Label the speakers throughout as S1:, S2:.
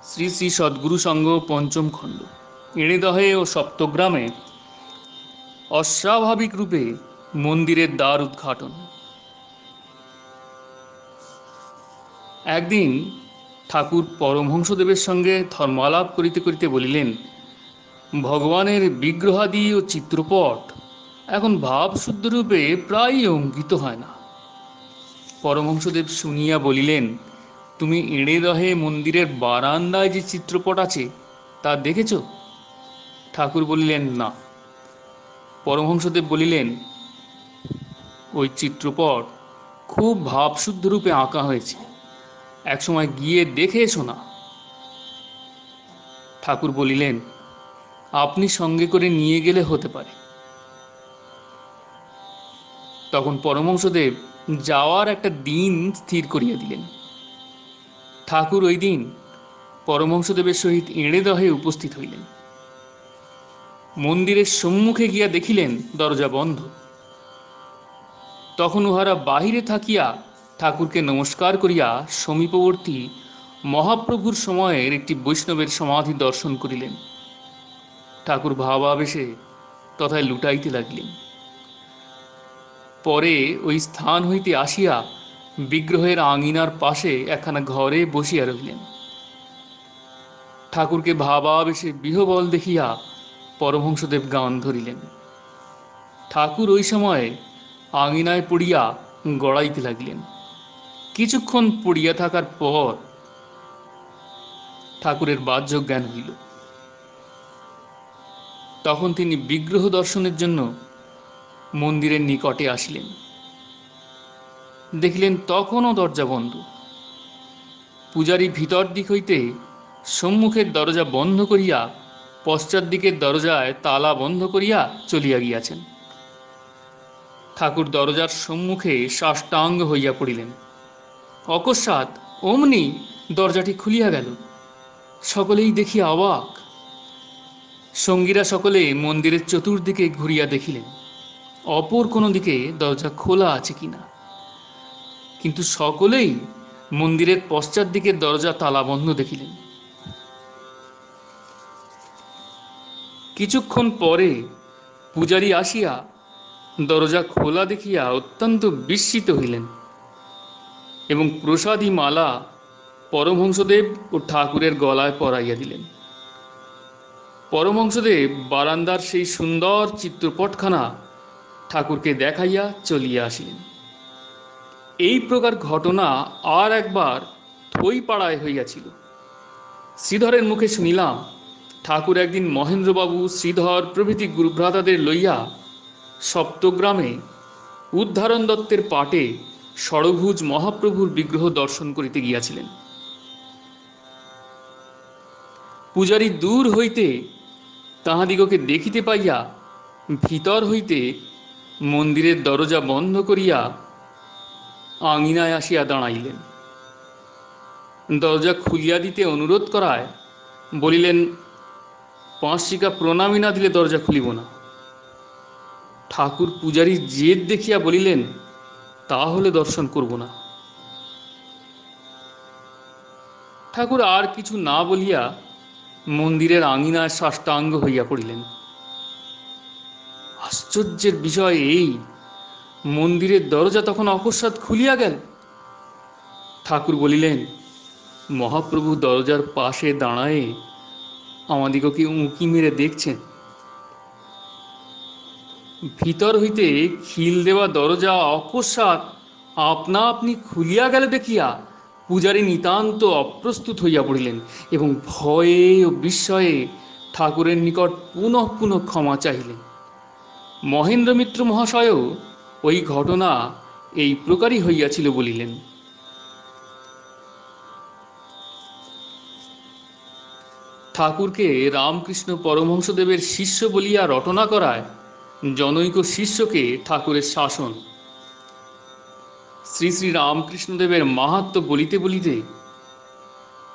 S1: শ্রী শ্রী সদ্গুরু সংঘ পঞ্চম খণ্ড এড়েদহে ও সপ্তগ্রামে অস্বাভাবিক রূপে মন্দিরের দ্বার উদ্ঘাটন। একদিন ঠাকুর পরমহংসদেবের সঙ্গে ধর্মালাপ করিতে করিতে বলিলেন, ভগবানের বিগ্রহাদি ও চিত্রপট এখন ভাবশুদ্ধরূপে প্রায়ই অঙ্কিত হয় না। পরমহংসদেব শুনিয়া বলিলেন, তুমি এড়েদহে মন্দিরের বারান্দায় যে চিত্রপট আছে তা দেখেছ? ঠাকুর বলিলেন, না। পরমহংসদেব বলিলেন, ওই চিত্রপট খুব ভাবশুদ্ধ রূপে আঁকা হয়েছে, একসময় গিয়ে দেখে এসো না। ঠাকুর বলিলেন, আপনি সঙ্গে করে নিয়ে গেলে হতে পারে। তখন পরমহংসদেব যাওয়ার একটা দিন স্থির করিয়া দিলেন। ঠাকুর ওই দিন পরমহংসদেবের সহিত এড়েদহে উপস্থিত হইলেন। মন্দিরের সম্মুখে গিয়া দেখিলেন দরজা বন্ধ। তখন উহারা বাহিরে থাকিয়া ঠাকুরকে নমস্কার করিয়া সমীপবর্তী মহাপ্রভুর সময়ের একটি বৈষ্ণবের সমাধি দর্শন করিলেন। ঠাকুর ভাবাবেশে তথায় লুটাইতে লাগিলেন। পরে ওই স্থান হইতে আসিয়া বিগ্রহের আঙিনার পাশে একখানা ঘরে বসিয়া রহিলেন। ঠাকুরকে ভাবাবেশে বিহবল দেখিয়া পরমহংসদেব গান ধরিলেন। ঠাকুর ওই সময়ে আঙিনায় পড়িয়া গড়াইতে লাগিলেন। কিছুক্ষণ পড়িয়া থাকার পর ঠাকুরের বাহ্য জ্ঞান হইল। তখন তিনি বিগ্রহ দর্শনের জন্য মন্দিরের নিকটে আসিলেন। দেখিলেন তখনও দরজা বন্ধ। পূজারী ভিতর দিক হইতে সম্মুখের দরজা বন্ধ করিয়া পশ্চাৎ দিকের দরজায় তালা বন্ধ করিয়া চলিয়া গিয়াছেন। ঠাকুর দরজার সম্মুখে সাষ্টাঙ্গ হইয়া পড়িলেন। অকস্মাৎ অমনি দরজাটি খুলিয়া গেল। সকলেই দেখিয়া অবাক। সঙ্গীরা সকলে মন্দিরের চতুর্দিকে ঘুরিয়া দেখিলেন অপর কোনো দিকে দরজা খোলা আছে কিনা, কিন্তু সকলেই মন্দিরের পশ্চাৎ দিকের দরজা তালাবন্ধ দেখিলেন। কিছুক্ষণ পরে পূজারী আসিয়া দরজা খোলা দেখিয়া অত্যন্ত বিস্মিত হইলেন এবং প্রসাদী মালা পরমহংসদেব ও ঠাকুরের গলায় পরাইয়া দিলেন। পরমহংসদেব বারান্দার সেই সুন্দর চিত্রপটখানা ঠাকুরকে দেখাইয়া চলিয়া আসিলেন। এই প্রকার ঘটনা আর একবার থইপাড়ায় হইয়াছিল। শ্রীধরের মুখে শুনিলাম, ঠাকুর একদিন মহেন্দ্রবাবু, শ্রীধর প্রভৃতি গুরুভ্রাতাদের লইয়া সপ্তগ্রামে উদ্ধারণ দত্তের পাটে ষড়ভুজ মহাপ্রভুর বিগ্রহ দর্শন করিতে গিয়াছিলেন। পূজারী দূর হইতে তাহাদিগকে দেখিতে পাইয়া ভিতর হইতে মন্দিরের দরজা বন্ধ করিয়া আঙিনায় আসিয়া দাঁড়াইলেন। দরজা খুলিয়া দিতে অনুরোধ করায় বলিলেন, 5 শিকা প্রণামী না দিলে দরজা খুলিব না। ঠাকুর পূজারীর জেদ দেখিয়া বলিলেন, তাহলে দর্শন করব না। ঠাকুর আর কিছু না বলিয়া মন্দিরের আঙিনায় সাষ্টাঙ্গ হইয়া পড়িলেন। আশ্চর্যের বিষয় এই, মন্দিরের দরজা তখন অকস্মাৎ খুলিয়া গেল। ঠাকুর বলিলেন, মহাপ্রভু দরজার পাশে দাঁড়ায়ে আমাদিগকে উঁকি মেরে দেখছেন। ভিতর হইতে খিল দেওয়া দরজা অকস্মাৎ আপনা আপনি খুলিয়া গেল দেখিয়া পূজারী নিতান্ত অপ্রস্তুত হইয়া পড়িলেন এবং ভয়ে ও বিস্ময়ে ঠাকুরের নিকট পুনঃ পুনঃ ক্ষমা চাহিলেন। মহেন্দ্র মিত্র মহাশয়ও ওই ঘটনা এই প্রকারই হইয়াছিল বলিলেন। ঠাকুরকে রামকৃষ্ণ পরমহংসদেবের শিষ্য বলিয়া রটনা করায় জনৈক শিষ্যকে ঠাকুরের শাসন। শ্রী শ্রী রামকৃষ্ণদেবের মাহাত্ম্য বলিতে বলিতে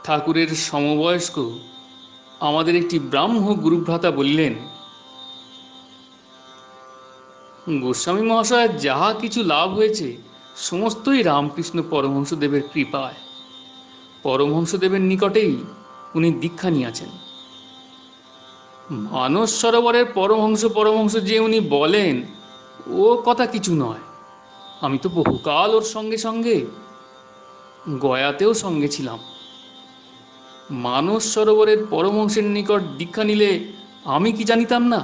S1: ঠাকুরের সমবয়স্ক আমাদের একটি ব্রাহ্ম গুরুভ্রাতা বলিলেন, গোস্বামী মহাশয়ের যাহা কিছু লাভ হয়েছে সমস্তই রামকৃষ্ণ পরমহংসদেবের কৃপায়। পরমহংসদেবের নিকটেই উনি দীক্ষা নিয়েছেন। মানস সরোবরের পরমহংস পরমহংস যে উনি বলেন, ও কথা কিছু নয়। আমি তো বহুকাল ওর সঙ্গে সঙ্গে গয়াতেও সঙ্গে ছিলাম। মানস সরোবরের পরমহংসের নিকট দীক্ষা নিলে আমি কি জানিতাম না?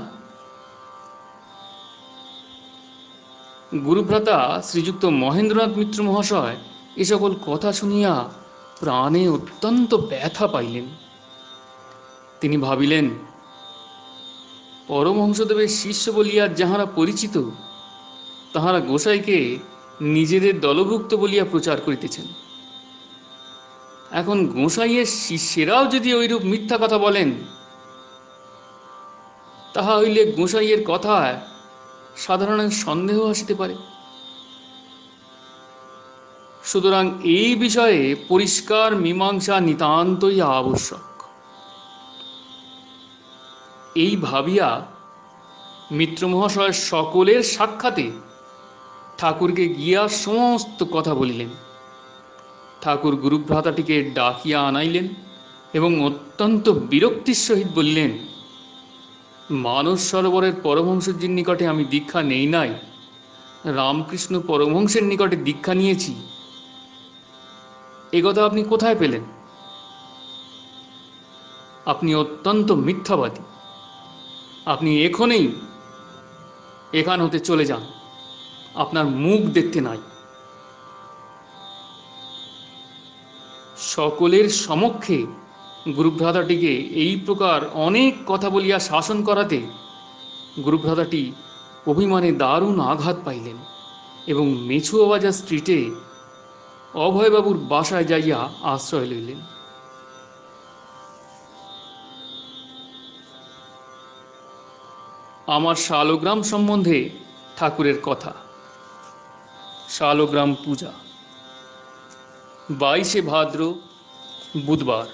S1: গুরুভ্রাতা শ্রীযুক্ত মহেন্দ্রনাথ মিত্র মহাশয় এ সকল কথা শুনিয়া প্রাণে অত্যন্ত ব্যথা পাইলেন। তিনি ভাবিলেন, পরমহংসদেবের শিষ্য বলিয়া যাহারা পরিচিত, তাহারা গোসাইকে নিজেদের দলভুক্ত বলিয়া প্রচার করিতেছেন। এখন গোসাইয়ের শিষ্যেরাও যদি ঐরূপ মিথ্যা কথা বলেন, তাহা হইলে গোসাইয়ের কথায় সাধারণের সন্দেহ আসিতে পারে। সুতরাং এই বিষয়ে পরিষ্কার মীমাংসা নিতান্তই আবশ্যক। এই ভাবিয়া মিত্র মহাশয় সকলের সাক্ষাতে ঠাকুরকে গিয়া সমস্ত কথা বলিলেন। ঠাকুর গুরুভ্রাতাটিকে ডাকিয়া আনাইলেন এবং অত্যন্ত বিরক্তির সহিত বললেন, মানস সরোবরের পরমহংসজির নিকটে আমি দীক্ষা নেই নাই, রামকৃষ্ণ পরমহংসের নিকটে দীক্ষা নিয়েছি। এ কথা আপনি কোথায় পেলেন? আপনি অত্যন্ত মিথ্যাবাদী। আপনি এখনই এখান হতে চলে যান, আপনার মুখ দেখতে নাই। সকলের সমক্ষে গুরুভ্রাতাটিকে এই প্রকার অনেক কথা বলিয়া শাসন করাতে গুরুভ্রাতাটি অভিমানে দারুণ আঘাত পাইলেন এবং মেছুয়াবাজার স্ট্রিটে অভয়বাবুর বাসায় যাইয়া আশ্রয় লইলেন। আমার শালগ্রাম সম্বন্ধে ঠাকুরের কথা। শালগ্রাম পূজা 22শে ভাদ্র, বুধবার।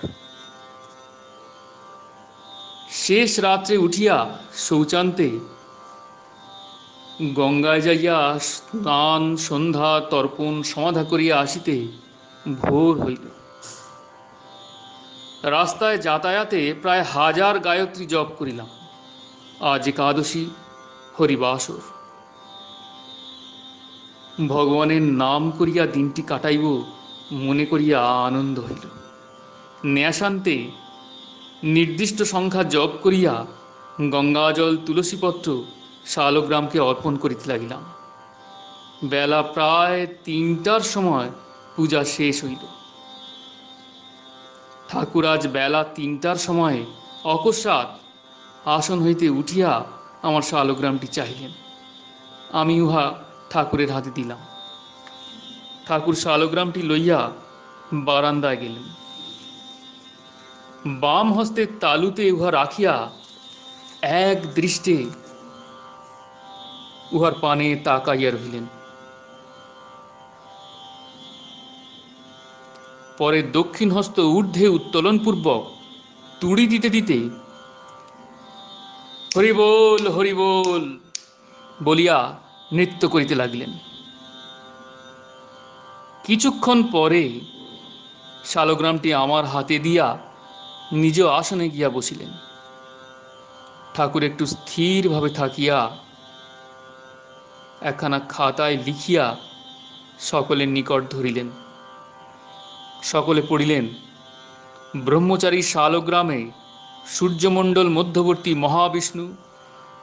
S1: শেষ রাত্রে উঠিয়া শৌচান্তে গঙ্গায় যাইয়া স্নান সন্ধ্যা তর্পণ সমাধা করিয়া আসিতে ভোর হইল। রাস্তায় যাতায়াতে প্রায় 1000 গায়ত্রী জপ করিলাম। আজ একাদশী, হরিবাসর। ভগবানের নাম করিয়া দিনটি কাটাইব মনে করিয়া আনন্দ হইল। ন্যাসান্তে নির্দিষ্ট সংখ্যা জপ করিয়া গঙ্গাজল তুলসীপত্র শালগ্রামকে অর্পণ করিতে লাগিলাম। বেলা প্রায় 3টার সময় পূজা শেষ হইল। ঠাকুর আজ বেলা 3টার সময় অকস্মাৎ আসন হইতে উঠিয়া আমার শালগ্রামটি চাহিলেন। আমি উহা ঠাকুরের হাতে দিলাম। ঠাকুর শালগ্রামটি লইয়া বারান্দায় গেলেন। বাম হস্তের তালুতে উহা রাখিয়া এক দৃষ্টে উহার পানে তাকাইয়া রহিলেন। পরে দক্ষিণ হস্ত ঊর্ধ্বে উত্তোলনপূর্বক তুড়ি দিতে দিতে হরিবোল হরিবোল বলিয়া নৃত্য করিতে লাগিলেন। কিছুক্ষণ পরে শালগ্রামটি আমার হাতে দিয়া নিজ আসনে গিয়া বসিলেন। ঠাকুর একটু স্থিরভাবে থাকিয়া একখানা খাতায় লিখিয়া সকলের নিকট ধরিলেন। সকলে পড়িলেন, ব্রহ্মচারী শালগ্রামে সূর্যমণ্ডল মধ্যবর্তী মহাবিষ্ণু,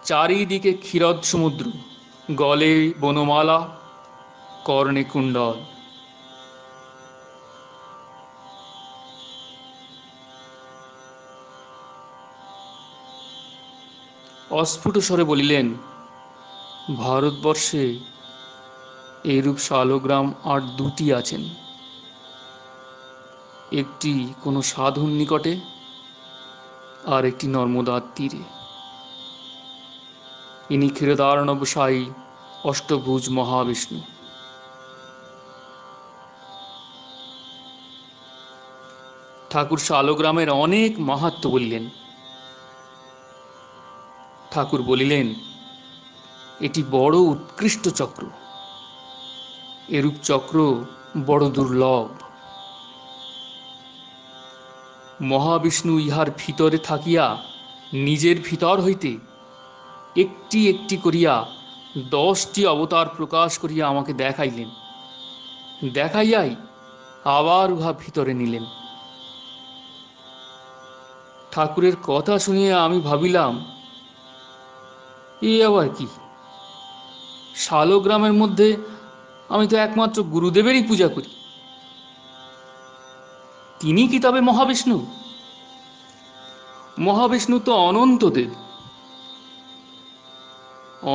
S1: চারিদিকে ক্ষীরদ সমুদ্র, গলে বনমালা, কর্ণে কুণ্ডল। অস্ফুট স্বরে বলিলেন, ভারতবর্ষে এইরূপ শালগ্রাম আর 2টি আছেন। একটি কোনো সাধুর নিকটে, আর একটি নর্মদার তীরে। ইনি ক্ষীরদার্ণবসায়ী অষ্টভুজ মহাবিষ্ণু। ঠাকুর শালগ্রামের অনেক মাহাত্ম্য বলিলেন। ঠাকুর বলিলেন, এটি বড় উৎকৃষ্ট চক্র। এরূপ চক্র বড় দুর্লভ। মহাবিষ্ণু ইহার ভিতরে থাকিয়া নিজের ভিতর হইতে একটি একটি করিয়া 10টি অবতার প্রকাশ করিয়া আমাকে দেখাইলেন। দেখাইয়াই আবার উহা ভিতরে নিলেন। ঠাকুরের কথা শুনিয়া আমি ভাবিলাম, এ আবার কি? শালগ্রামের মধ্যে আমি তো একমাত্র গুরুদেবেরই পূজা করি, তিনি কি তবে মহাবিষ্ণু? মহাবিষ্ণু তো অনন্তদেব,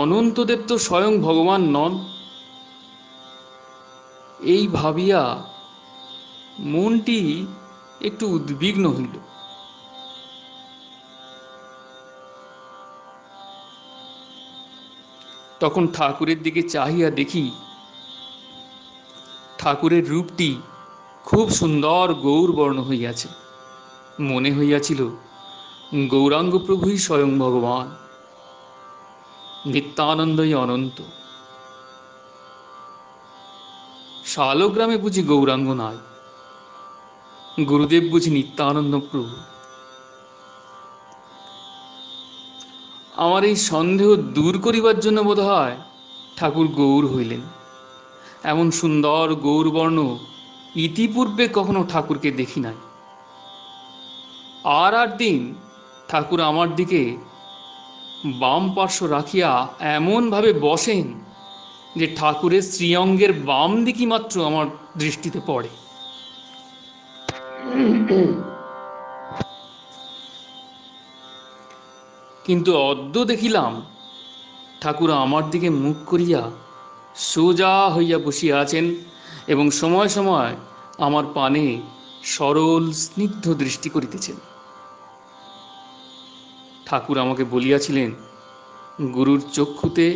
S1: অনন্তদেব তো স্বয়ং ভগবান নন। এই ভাবিয়া মনটি একটু উদ্বিগ্ন হইল। তখন ঠাকুরের দিকে চাহিয়া দেখি, ঠাকুরের রূপটি খুব সুন্দর গৌরবর্ণ হইয়াছে। মনে হইয়াছিল গৌরাঙ্গ প্রভুই স্বয়ং ভগবান, নিত্যানন্দই অনন্ত। শালগ্রামে বুঝি গৌরাঙ্গ নাই, গুরুদেব বুঝি নিত্যানন্দ প্রভু। আমার এই সন্দেহ দূর করিবার জন্য বোধ হয় ঠাকুর গৌর হইলেন। এমন সুন্দর গৌরবর্ণ ইতিপূর্বে কখনো ঠাকুরকে দেখি নাই। আর দিন ঠাকুর আমার দিকে বাম পার্শ্ব রাখিয়া এমনভাবে বসেন যে ঠাকুরের শ্রীঅঙ্গের বাম দিকই মাত্র আমার দৃষ্টিতে পড়ে। কিন্তু অদ্য দেখিলাম ঠাকুর আমার দিকে মুখ করিয়া সোজা হইয়া বসিয়া আছেন এবং সময় সময় আমার পানে সরল স্নিগ্ধ দৃষ্টি করিতেছেন। ঠাকুর আমাকে বলিয়াছিলেন, গুরুর চক্ষুতে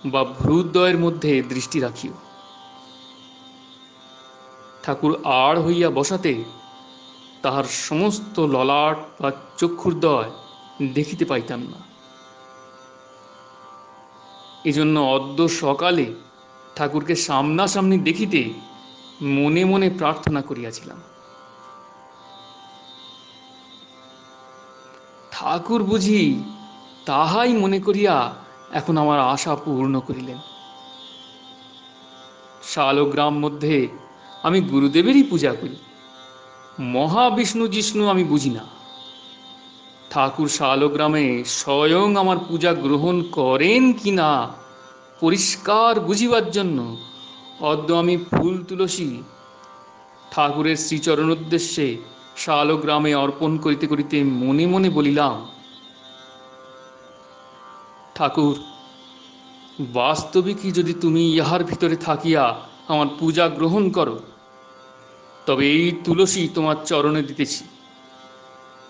S1: বা ভ্রুদ্বয়ের মধ্যে দৃষ্টি রাখিও। ঠাকুর আড় হইয়া বসাতে তাহার সমস্ত ললাট বা চক্ষুর্দয় দেখিতে পাইতাম না। এজন্য অদ্য সকালে ঠাকুরকে সামনাসামনি দেখিতে মনে মনে প্রার্থনা করিয়াছিলাম। ঠাকুর বুঝি তাহাই মনে করিয়া এখন আমার আশা পূর্ণ করিলেন। শালগ্রাম মধ্যে আমি গুরুদেবেরই পূজা করি, মহাবিষ্ণু জিষ্ণু আমি বুঝি না। ঠাকুর শালগ্রামে স্বয়ং আমার পূজা গ্রহণ করেন কি না পরিষ্কার বুঝিবার জন্য অদ্য আমি ফুল তুলসী ঠাকুরের শ্রীচরণ উদ্দেশ্যে শালগ্রামে অর্পণ করিতে করিতে মনে মনে বলিলাম, ঠাকুর, বাস্তবিকই যদি তুমি ইহার ভিতরে থাকিয়া আমার পূজা গ্রহণ করো, তবে এই তুলসী তোমার চরণে দিতেছি।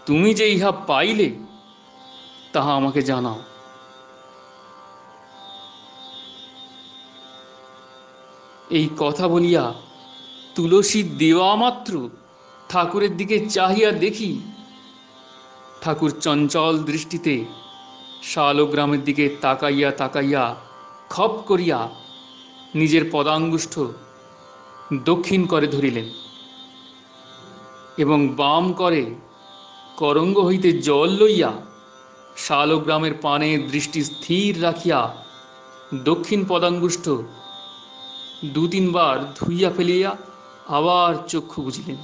S1: তুমি যে ইহা পাইলে তাহা আমাকে জানাও। এই কথা বলিয়া তুলসী দেওয়া মাত্র ঠাকুরের দিকে চাহিয়া দেখি ঠাকুর চঞ্চল দৃষ্টিতে শালগ্রামের দিকে তাকাইয়া তাকাইয়া খপ করিয়া নিজের পদাঙ্গুষ্ঠ দক্ষিণ করে ধরিলেন এবং বাম করে করঙ্গ হইতে জল লইয়া শালগ্রামের পানে দৃষ্টি স্থির রাখিয়া দক্ষিণ পদাঙ্গুষ্ঠ 2-3 বার ধুইয়া ফেলিয়া আবার চক্ষু বুঝিলেন।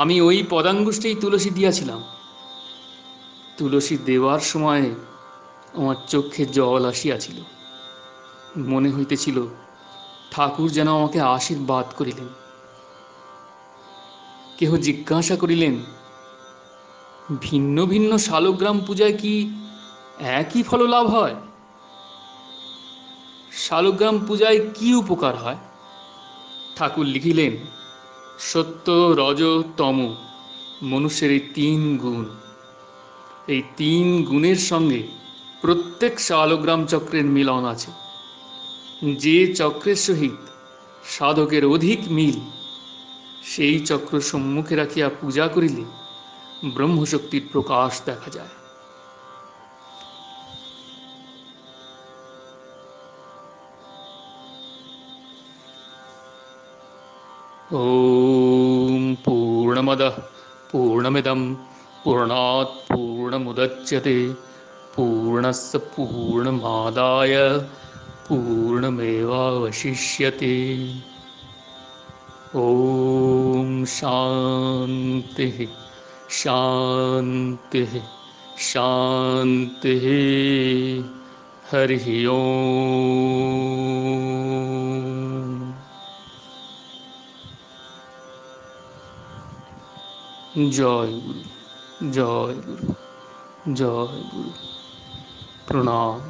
S1: আমি ওই পদাঙ্গুষ্ঠেই তুলসী দিয়াছিলাম। তুলসী দেওয়ার সময় আমার চক্ষে জল আসিয়াছিল। মনে হইতেছিল ঠাকুর যেন আমাকে আশীর্বাদ করিলেন। কেহ জিজ্ঞাসা করিলেন, ভিন্ন ভিন্ন শালগ্রাম পূজায় কি একই ফললাভ হয়? শালগ্রাম পূজায় কি উপকার হয়? ঠাকুর লিখিলেন, সত্য, রজ, তম মনুষ্যের এই 3 গুণ। এই 3 গুণের সঙ্গে প্রত্যেক শালগ্রাম চক্রের মিলন আছে। যে চক্রের সহিত সাধকের অধিক মিল, সেই চক্র সম্মুখে রাখিয়া পূজা করিলে ব্রহ্মশক্তির প্রকাশ দেখা যায়। ওম पूर्णमदः पूर्णमिदं पूर्णात् पूर्णमुदच्यते पूर्णस्य पूर्णमादाय पूर्णमेवावशिष्यते। ॐ शान्तिः शान्तिः शान्तिः। हरिः ओम्। जय गुरु जय गुरु जय गुरु। प्रणाम।